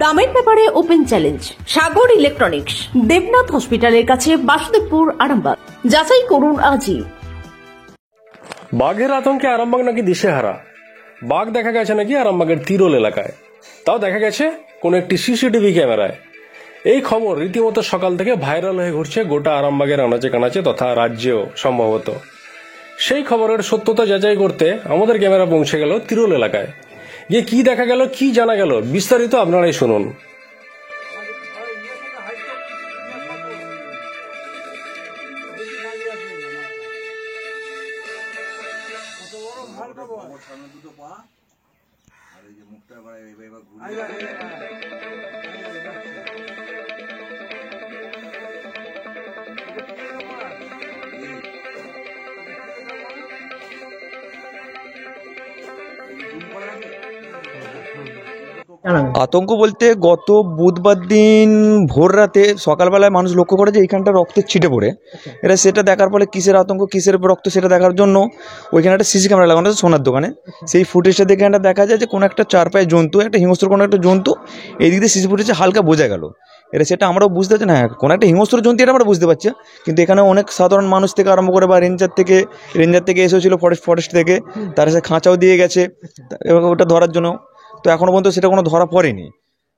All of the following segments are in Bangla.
দামের ব্যাপারে ওপেন চ্যালেঞ্জ সাগর ইলেকট্রনিক্স, দেবনাথ হসপিটালের কাছে, বাসুদেবপুর, আরামবাগ। যাচাই করুন আজই। বাঘের আতঙ্কে আরামবাগ নাকি দিশেহারা। বাঘ দেখা গেছে নাকি আরামবাগের তিরোল এলাকায়, তাও দেখা গেছে কোন একটি সিসিটিভি ক্যামেরায়। এই খবর রীতিমতো সকাল থেকে ভাইরাল হয়ে ঘুরছে গোটা আরামবাগের আনাচে কানাচে তথা রাজ্যেও সম্ভবত। সেই খবরের সত্যতা যাচাই করতে আমাদের ক্যামেরা পৌঁছে গেল তিরোল এলাকায়। গিয়ে কি দেখা গেল, কি জানা গেল, বিস্তারিত আপনারাই শুনুন। আতঙ্ক বলতে গত বুধবার দিন ভোর রাতে সকালবেলায় মানুষ লক্ষ্য করে যে এইখানটা রক্তের ছিটে পড়ে। এটা সেটা দেখার ফলে কিসের আতঙ্ক, কিসের রক্ত, সেটা দেখার জন্য ওইখানে একটা সিসি ক্যামেরা লাগানো আছে সোনার দোকানে। সেই ফুটেজটা দেখে একটা দেখা যায় যে কোনো একটা চার পায়ে জন্তু, একটা হিংস্র কোনো একটা জন্তু এইদিক দিয়ে সিসি ফুটেজে হালকা বোঝা গেল। এটা সেটা আমরাও বুঝতে পারছি না, হ্যাঁ কোনো একটা হিংস্র জন্তু, এটা আমরা বুঝতে পারছি। কিন্তু এখানে অনেক সাধারণ মানুষ থেকে আরম্ভ করে বা রেঞ্জার থেকে এসেছিল, ফরেস্ট থেকে, তার সাথে খাঁচাও দিয়ে গেছে ওটা ধরার জন্য। তো এখনো পর্যন্ত সেটা কোনো ধরা পড়েনি।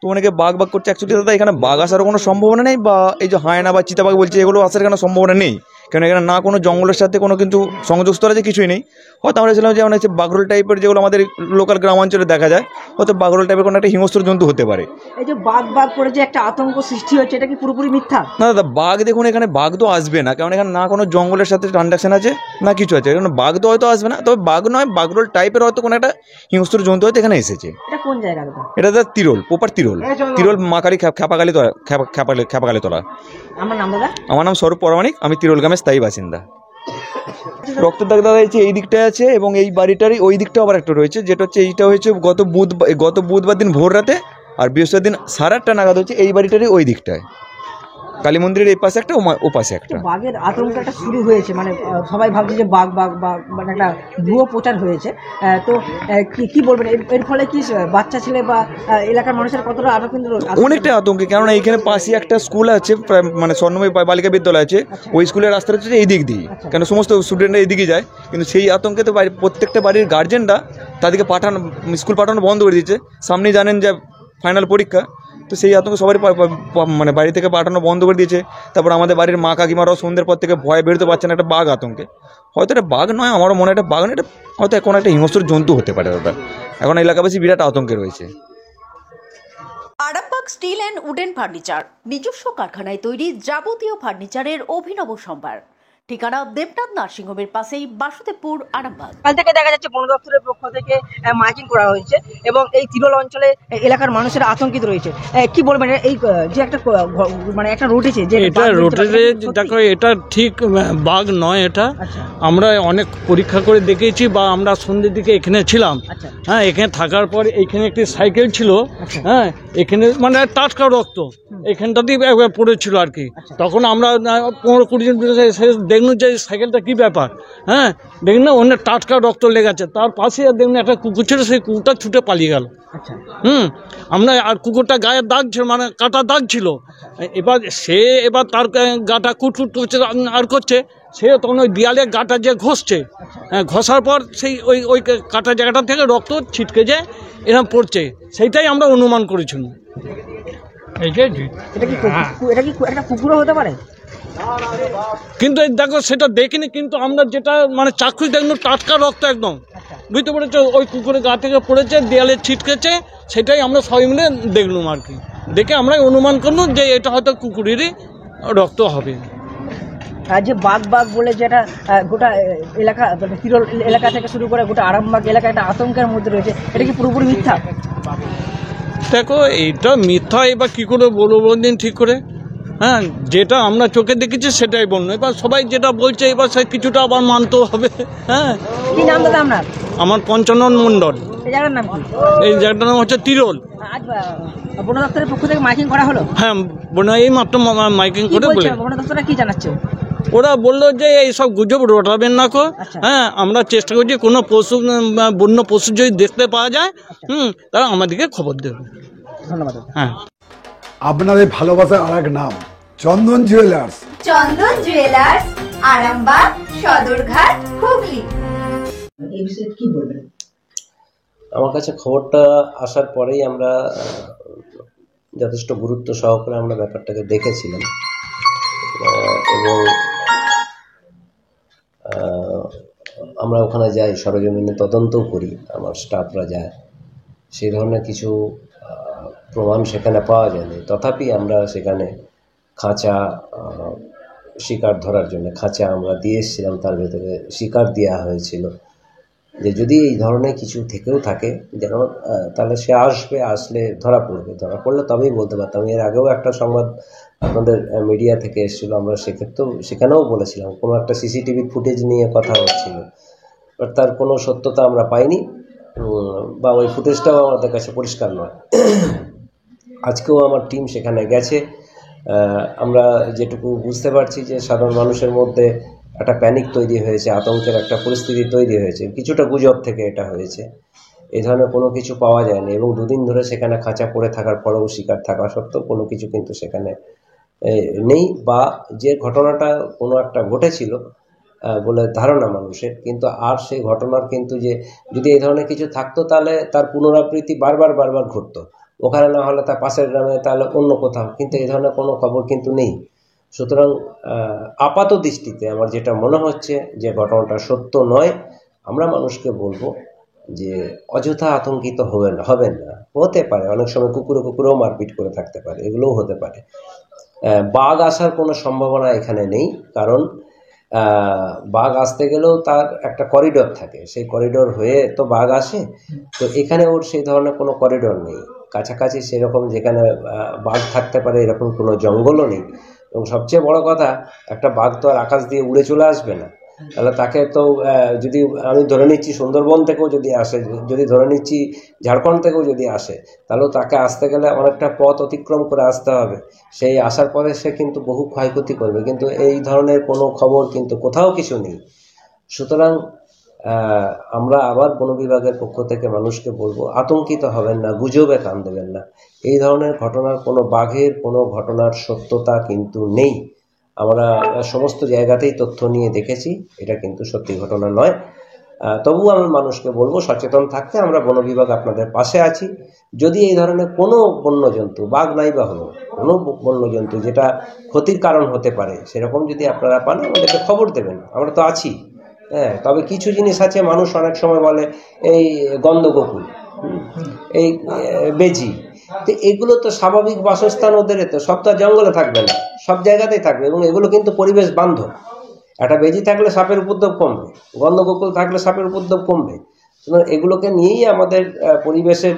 তো অনেকে বাঘ করছে, অ্যাকচুয়ালি দাদা এখানে বাঘ আসার কোনো সম্ভাবনা নেই, বা এই যে হায়না বা চিতাবাঘ বলছে এগুলো আসার কোনো সম্ভাবনা নেই। কারণ এখানে না কোনো জঙ্গলের সাথে কোনো কিন্তু সংযোগ স্তর আছে, কিছুই নেই। হয়তো আমরা ছিলাম যেমন হচ্ছে বাগরোল টাইপের যেগুলো আমাদের লোকাল গ্রামাঞ্চলে দেখা যায়, হয়তো বাগরোল টাইপের কোনো একটা হিংস্র জন্তু হতে পারে। এই যে বাঘ করে যে একটা আতঙ্ক সৃষ্টি হচ্ছে, এটা কি পুরোপুরি মিথ্যা? না দাদা, বাঘ দেখুন এখানে বাঘ তো আসবে না, কারণ এখানে না কোনো জঙ্গলের সাথে ট্রানজাকশন আছে না কিছু আছে। এখানে বাঘ তো হয়তো আসবে না, তবে বাঘ নয়, বাগরোল টাইপের হয়তো কোনো একটা হিংস্র জন্তু হয়তো এখানে এসেছে। এটা কোন জায়গা? এটা দাদা তিরোল, প্রপার তিরোল মাকারি খেপাকালী তলা। আমার নাম দাদা? আমার নাম স্বরূপ পরামানিক, আমি তিরোল গ্রামের স্থায়ী বাসিন্দা। রক্তের দাগ দাদা হচ্ছে এই দিকটায় আছে, এবং এই বাড়িটারই ওই দিকটা আবার একটা রয়েছে, যেটা হচ্ছে এইটা হয়েছে গত বুধবার দিন ভোর রাতে, আর বৃহস্পতিবার দিন 8:30 নাগাদ হচ্ছে এই বাড়িটারই ওই দিকটায়। কালী মন্দিরের এই পাশে একটা, ও পাশে একটা। বাঘের আতঙ্কটা শুরু হয়েছে, মানে সবাই ভাবছে যে বাঘ মানে একটা ভুয়ো প্রচার হয়েছে। তো কি বলবেন এর ফলে কি বাচ্চা ছেলে বা এলাকার মানুষের কতটা আতঙ্কিত? অনেকটা আতঙ্কে, কেননা এইখানে পাশে একটা স্কুল আছে, মানে স্বর্ণময়ী বালিকা বিদ্যালয় আছে। ওই স্কুলের রাস্তাটা হচ্ছে এই দিক দিয়ে, কেন সমস্ত স্টুডেন্টরা এইদিকে যায়। কিন্তু সেই আতঙ্কে তো প্রত্যেকটা বাড়ির গার্জেনরা তাদেরকে স্কুল পাঠানো বন্ধ করে দিয়েছে। সামনেই জানেন যে ফাইনাল পরীক্ষা, তো সেই আতঙ্ক সবারই মানে বাড়ি থেকে পাঠানো বন্ধ করে দিয়েছে। তারপর আমাদের বাড়ির মা কাকিমারাও সন্ধ্যের পর থেকে ভয় বেরোতে পারছে না একটা বাঘ আতঙ্কে। হয়তো এটা বাঘ নয়, আমারও মনে হয় এটা বাঘ নয়, এটা হয়তো এখন একটা হিংস্র জন্তু হতে পারে দাদা। এখন এলাকাবাসী বিরাট আতঙ্কে রয়েছে। Arambagh steel and wooden furniture, নিজস্ব কারখানায় তৈরি যাবতীয় ফার্নিচারের অভিনব সম্ভার। ঠিকানা দেবনাথ নার্সিংহোমের পাশেই, বাসুদেবপুর, আরামবাগ। কাল থেকে দেখা যাচ্ছে বন দপ্তরের পক্ষ থেকে মাইকিং করা হয়েছে, এবং এই তিরোল অঞ্চলে এলাকার মানুষের আতঙ্কিত রয়েছে। কি বলবেন এই যে একটা মানে একটা রোটেছে, যে এটা রোটেছে, দেখো এটা ঠিক বাঘ নয়। এটা আমরা অনেক পরীক্ষা করে দেখেছি, বা আমরা সন্ধ্যের দিকে এখানে ছিলাম। হ্যাঁ, এখানে থাকার পর এখানে একটি সাইকেল ছিল। হ্যাঁ, এখানে মানে টাটকা রক্ত এখানটাতেই পড়েছিল আর কি। তখন আমরা 15-20 জন দেখুন যে সাইকেলটা কি ব্যাপার। হ্যাঁ, দেখুন না অনেক টাটকা রক্ত লেগেছে। তার পাশে দেখুন একটা কুকুর ছিল, সেই কুকুরটা ছুটে পালিয়ে গেল। আমরা আর কুকুরটা গায়ের দাগ ছিল, মানে কাটা দাগ ছিল। এবার তার গাটা কুটকুট করছে আর করছে, সে তখন ওই দেয়ালে গাটা যে ঘষছে, ঘষার পর সেই ওই কাটা জায়গাটা থেকে রক্ত ছিটকে যে এরকম পড়ছে, সেইটাই আমরা অনুমান করেছিলাম। এটা কি একটা কুকুরও হতে পারে? কিন্তু দেখো সেটা দেখিনি, কিন্তু আমরা যেটা মানে চাক্ষুষ দেখলাম টাটকা রক্ত একদম, বুঝতে পেরেছো? ওই কুকুরের গা থেকে পড়েছে, দেয়ালে ছিটকেছে, সেটাই আমরা সবাই মিলে দেখলাম আর কি। দেখে আমরা অনুমান করলাম যে এটা হয়তো কুকুরেরই রক্ত হবে। যে বাঘ বলে যেটা গোটা এলাকা, তিরোল এলাকা থেকে শুরু করে গোটা আরামবাগ এলাকা একটা আতঙ্কের মধ্যে রয়েছে, এটা কি পুরোপুরি মিথ্যা? দেখো এইটা মিথ্যা, এবার কী করে বলবো দিন ঠিক করে। হ্যাঁ, যেটা আমরা চোখে দেখেছি সেটাই বললো। এবার সবাই যেটা বলছে এবার সে কিছুটা আবার মানতেও হবে। হ্যাঁ, কি নাম দাদা আপনার? আমার পঞ্চানন মণ্ডল। এই জায়গার নাম কি? এই জায়গাটার নাম হচ্ছে তিরোল। আজ বন দপ্তরের পক্ষ থেকে মাইকিং করা হলো? হ্যাঁ, এই মাত্র মাইকিং করে বলে। বন দপ্তরটা কি জানাচ্ছে? ওরা বললো যে এইসব গুজব রটাবেন না কো। হ্যাঁ, আমরা চেষ্টা করছি কোনো পশু, বন্য পশু যদি দেখতে পাওয়া যায় তারা আমাদেরকে খবর দেবে। ধন্যবাদ দাদা। হ্যাঁ, আপনাদের ভালোবাসার আর এক নাম চন্দন জুয়েলার্স। চন্দন জুয়েলার্স, আরামবাগ, সদরঘাট, হুগলি। এই বিষয়ে কি বলবেন? আমার কাছে খবরটা আসার পরেই আমরা যথেষ্ট গুরুত্ব সহকারে আমরা ব্যাপারটাকে দেখেছিলাম এবং আমরা ওখানে যাই, সরজমিনে তদন্তও করি, আমার স্টাফরা যায়। সেই ধরনের কিছু প্রমাণ সেখানে পাওয়া যায়নি। তথাপি আমরা সেখানে খাঁচা শিকার ধরার জন্য খাঁচা আমরা দিয়ে এসেছিলাম, তার ভেতরে শিকার দেওয়া হয়েছিল যে যদি এই ধরনের কিছু থেকেও থাকে যেন তাহলে সে আসলে ধরা পড়লে তবেই বলতে পারতাম। এর আগেও একটা সংবাদ আপনাদের মিডিয়া থেকে এসেছিলো, আমরা সেখানেও বলেছিলাম কোনো একটা সিসিটিভি ফুটেজ নিয়ে কথা হচ্ছিল, বাট তার কোনো সত্যতা আমরা পাইনি বা ওই ফুটেজটাও আমাদের কাছে পরিষ্কার নয়। আজকেও আমার টিম সেখানে গেছে। আমরা যেটুকু বুঝতে পারছি যে সাধারণ মানুষের মধ্যে একটা প্যানিক তৈরি হয়েছে, আতঙ্কের একটা পরিস্থিতি তৈরি হয়েছে, কিছুটা গুজব থেকে এটা হয়েছে। এই ধরনের কোনো কিছু পাওয়া যায়নি এবং দুদিন ধরে সেখানে খাঁচা পড়ে থাকার পরেও শিকার থাকা সত্ত্বেও কোনো কিছু কিন্তু সেখানে নেই, বা যে ঘটনাটা কোনো একটা ঘটেছিল বলে ধারণা মানুষের, কিন্তু আর সেই ঘটনার কিন্তু যে যদি এই ধরনের কিছু থাকতো তাহলে তার পুনরাবৃত্তি বারবার ঘটতো, ওখানে না হলে তার পাশের গ্রামে, তাহলে অন্য কোথাও, কিন্তু এই ধরনের কোনো খবর কিন্তু নেই। সুতরাং আপাত দৃষ্টিতে আমার যেটা মনে হচ্ছে যে ঘটনাটা সত্য নয়। আমরা মানুষকে বলবো যে অযথা আতঙ্কিত হবেন না। হতে পারে অনেক সময় কুকুরেও মারপিট করে থাকতে পারে, এগুলোও হতে পারে। বাঘ আসার কোনো সম্ভাবনা এখানে নেই, কারণ বাঘ আসতে গেলেও তার একটা করিডোর থাকে, সেই করিডোর হয়ে তো বাঘ আসে। তো এখানে ওর সেই ধরনের কোনো করিডোর নেই, কাছাকাছি সেরকম যেখানে বাঘ থাকতে পারে এরকম কোনো জঙ্গলও নেই। এবং সবচেয়ে বড় কথা, একটা বাঘ তো আর আকাশ দিয়ে উড়ে চলে আসবে না, তাহলে তাকে তো যদি আমি ধরে নিচ্ছি সুন্দরবন থেকেও যদি আসে, যদি ধরে নিচ্ছি ঝাড়খণ্ড থেকেও যদি আসে, তাহলেও তাকে আসতে গেলে অনেকটা পথ অতিক্রম করে আসতে হবে। সেই আসার পরে সে কিন্তু বহু ক্ষয়ক্ষতি করবে, কিন্তু এই ধরনের কোনো খবর কিন্তু কোথাও কিছু নেই। সুতরাং আমরা আবার বন বিভাগের পক্ষ থেকে মানুষকে বলবো আতঙ্কিত হবেন না, গুজবে কান দেবেন না। এই ধরনের ঘটনার কোনো বাঘের কোনো ঘটনার সত্যতা কিন্তু নেই। আমরা সমস্ত জায়গাতেই তথ্য নিয়ে দেখেছি, এটা কিন্তু সত্যি ঘটনা নয়। তবুও আমি মানুষকে বলবো সচেতন থাকতে। আমরা বন বিভাগ আপনাদের পাশে আছি। যদি এই ধরনের কোনো বন্যজন্তু, বাঘ নাই বা হলো কোনো বন্যজন্তু যেটা ক্ষতির কারণ হতে পারে, সেরকম যদি আপনারা পান আমাদেরকে খবর দেবেন, আমরা তো আছি। হ্যাঁ, তবে কিছু জিনিস আছে, মানুষ অনেক সময় বলে এই গন্ধগোকুল, এই বেজি, তো এগুলো তো স্বাভাবিক বাসস্থান ওদের, তো সব তো জঙ্গলে থাকবে না, সব জায়গাতেই থাকবে এবং এগুলো কিন্তু পরিবেশ বান্ধব। একটা বেজি থাকলে সাপের উপদ্রব কমবে, গন্ধগোকুল থাকলে সাপের উপদ্রব কমবে। এগুলোকে নিয়েই আমাদের পরিবেশের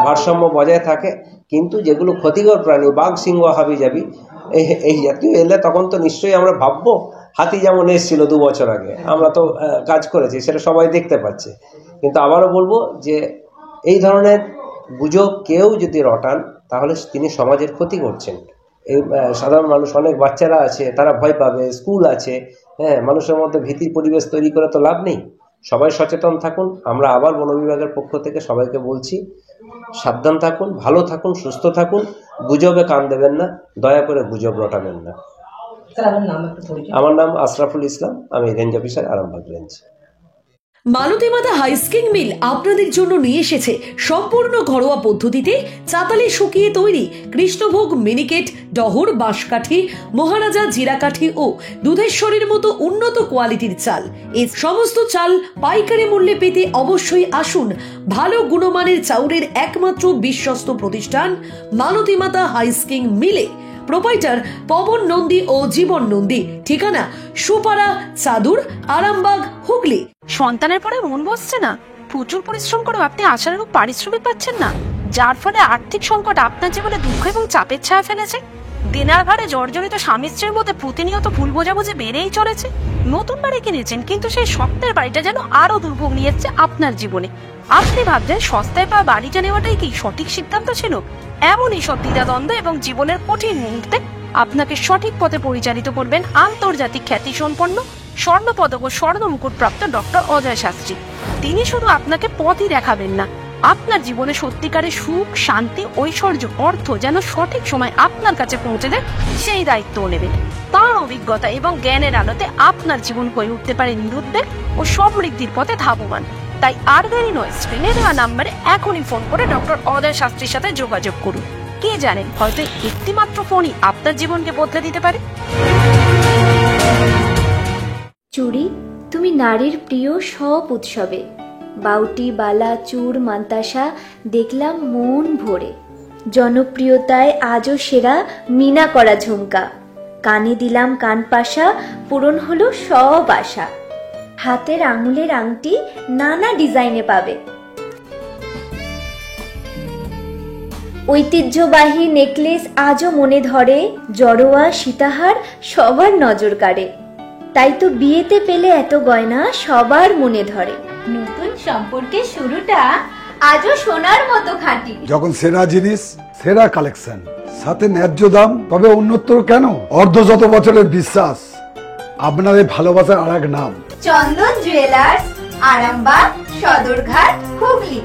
ভারসাম্য বজায় থাকে। কিন্তু যেগুলো ক্ষতিকর প্রাণী, বাঘ, সিংহ, হাবিজাবি, এই জাতীয় এলে তখন তো নিশ্চয়ই আমরা ভাববো। হাতি যেমন এসেছিল 2 বছর আগে, আমরা তো কাজ করেছি, সেটা সবাই দেখতে পাচ্ছে। কিন্তু আবারও বলবো যে এই ধরনের গুজব কেউ যদি রটান তাহলে তিনি সমাজের ক্ষতি করছেন। এই সাধারণ মানুষ, অনেক বাচ্চারা আছে, তারা ভয় পাবে, স্কুল আছে, হ্যাঁ, মানুষের মধ্যে ভীতির পরিবেশ তৈরি করে তো লাভ নেই। সবাই সচেতন থাকুন। আমরা আবার বন বিভাগের পক্ষ থেকে সবাইকে বলছি সাবধান থাকুন, ভালো থাকুন, সুস্থ থাকুন, গুজবে কান দেবেন না, দয়া করে গুজব রটাবেন না। আমার নাম আশরাফুল ইসলাম, আমি রেঞ্জ অফিসার, আরামবাগ রেঞ্জ। মালতী মাতা হাইস্কিং মিল আপনাদের জন্য নিয়ে এসেছে সম্পূর্ণ ঘরোয়া পদ্ধতিতে চাতালে শুকিয়ে তৈরি কৃষ্ণভোগ মিনিকেট, ডহর, বাঁশকাঠি, মহারাজা জিরাকাঠি ও দুধেশ্বরীর মতো উন্নত কোয়ালিটির চাল। এই সমস্ত চাল পাইকারি মূল্যে পেতে অবশ্যই আসুন ভালো গুণমানের চাউলের একমাত্র বিশ্বস্ত প্রতিষ্ঠান মালতী মাতা হাইস্কিং মিলে। প্রোপাইটার পবন নন্দী ও জীবন নন্দী। ঠিকানা সুপারা, চাদুর, আরামবাগ, হুগলি। সন্তানের পরে মন বসছে না, প্রচুর পরিশ্রম করেও আপনি আশানুরূপ পারিশ্রমিক পাচ্ছেন না, যার ফলে আর্থিক সংকট আপনার জীবনে দুঃখ এবং চাপের ছায়া ফেলেছে। দেনার ভারে জর্জরিত স্বামী স্ত্রীর মধ্যে প্রতিনিয়ত ভুল বোঝাবুঝি বেড়েই চলেছে। নতুন বাড়ি কিনেছেন, কিন্তু সেই স্বপ্নের বাড়িটা যেন আরো দুর্ভোগ নিয়ে যাচ্ছে আপনার জীবনে। আপনি ভাবছেন সস্তায় পাওয়া বাড়িটা নেওয়াটাই কি সঠিক সিদ্ধান্ত ছিল? এমনই সব দ্বিধাদ্বন্দ্ব এবং জীবনের কঠিন মুহূর্তে আপনাকে সঠিক পথে পরিচালিত করবেন আন্তর্জাতিক খ্যাতিসম্পন্ন স্বর্ণপদক ও স্বর্ণ মুকুট প্রাপ্ত ডক্টর অজয় শাস্ত্রী। তিনি শুধু আপনাকে পথই দেখাবেন না, আপনার জীবনে সত্যিকারের সুখ, শান্তি, ঐশ্বর্য, অর্থ যেন সঠিক সময় আপনার কাছে পৌঁছে দেয়, সেই দায়িত্বও নেবেন। তার অভিজ্ঞতা এবং জ্ঞানের আলোতে আপনার জীবন হয়ে উঠতে পারে নিরুদ্বেগ ও সমৃদ্ধির পথে ধাবমান। তাই আর দেরি নয়, স্ক্রিনে দেওয়া নাম্বারে এখনই ফোন করে ডক্টর অদয় শাস্ত্রীর সাথে যোগাযোগ করুন। কে জানেন, হয়তো একটি মাত্র ফোনই আপনার জীবনকে বদলে দিতে পারে। চুড়ি, তুমি নারীর প্রিয় সব উৎসবে বাউটি, বালা, চূড়, মান্তাসা দেখলাম মন ভরে। জনপ্রিয়তায় আজও সেরা মিনা করা ঝুমকা, কানে দিলাম কানপাশা, পূরণ হলো সব আশা। হাতের আঙুলের আংটি নানা ডিজাইনে পাবে, ঐতিহ্যবাহী নেকলেস আজও মনে ধরে, জড়োয়া, সীতাহার সবার নজর কাড়ে। তাই তো বিয়েতে পেলে এত গয়না সবার মনে ধরে। নতুন সম্পর্কের শুরুটা আজও সোনার মতো খাঁটি। যখন সেরা জিনিস, সেরা কালেকশন, সাথে ন্যায্য দাম, তবে উন্নতর কেন? অর্ধশত বছরের বিশ্বাস, আপনাদের ভালোবাসার আর এক নাম। চন্দন জুয়েলার্স, আরামবাগ, সদরঘাট, হুগলি।